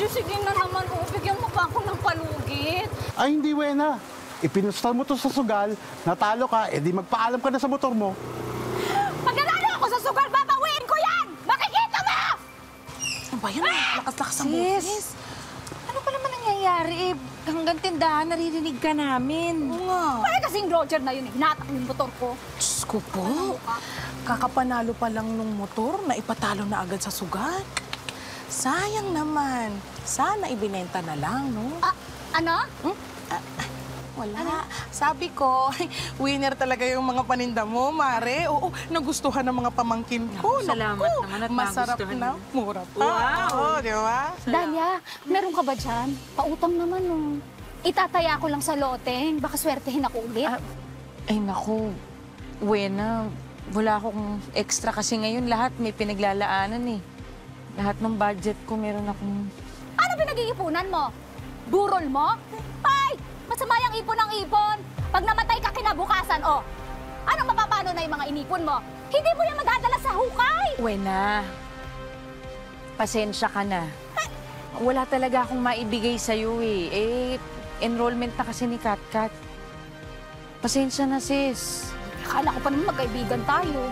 Diyos, sige na naman, oh. Bigyan mo pa ako ng palugit. Ay, hindi, Wena. Ipinustal mo to sa sugal, natalo ka, edi magpaalam ka na sa motor mo. Pag nanalo ako sa sugal, babawiin ko yan! Makikita mo! Ano ba yan? Lakas-lakas ang boses. Ano pa naman nangyayari? Hanggang tindahan, naririnig ka namin. Oo nga. Pare kasing Roger na yun eh. Hinatak yung motor ko. Diyos ko po. Kakapanalo pa lang nung motor na ipatalo na agad sa sugat. Sayang naman. Sana ibinenta na lang, no? Ah, ano? Wala. Sabi ko, winner talaga yung mga paninda mo, Mare. Oo, nagustuhan ng mga pamangkin ko. Salamat Naku, naman at masarap nagustuhan na. mo. Mura pa. Wow. Oo, di ba? Dahlia, meron ka ba dyan? Pautang naman oh. Itataya ko lang sa loteng. Baka swertehin ako ulit. Ay, naku. Wena, wala akong extra kasi ngayon lahat may pinaglalaanan eh. Lahat ng budget ko meron akong... Ano pinag-iipunan mo? Burol mo? Ay! Masama yung ipon ng ipon. Pag namatay ka kinabukasan, oh. Anong mapapano na yung mga inipon mo? Hindi mo yan madadala sa hukay! Wena, pasensya ka na. Wala talaga akong maibigay sa'yo eh. Enrollment na kasi ni Katkat. Pasensya na, sis. Akala ko pa naman magkaibigan tayo.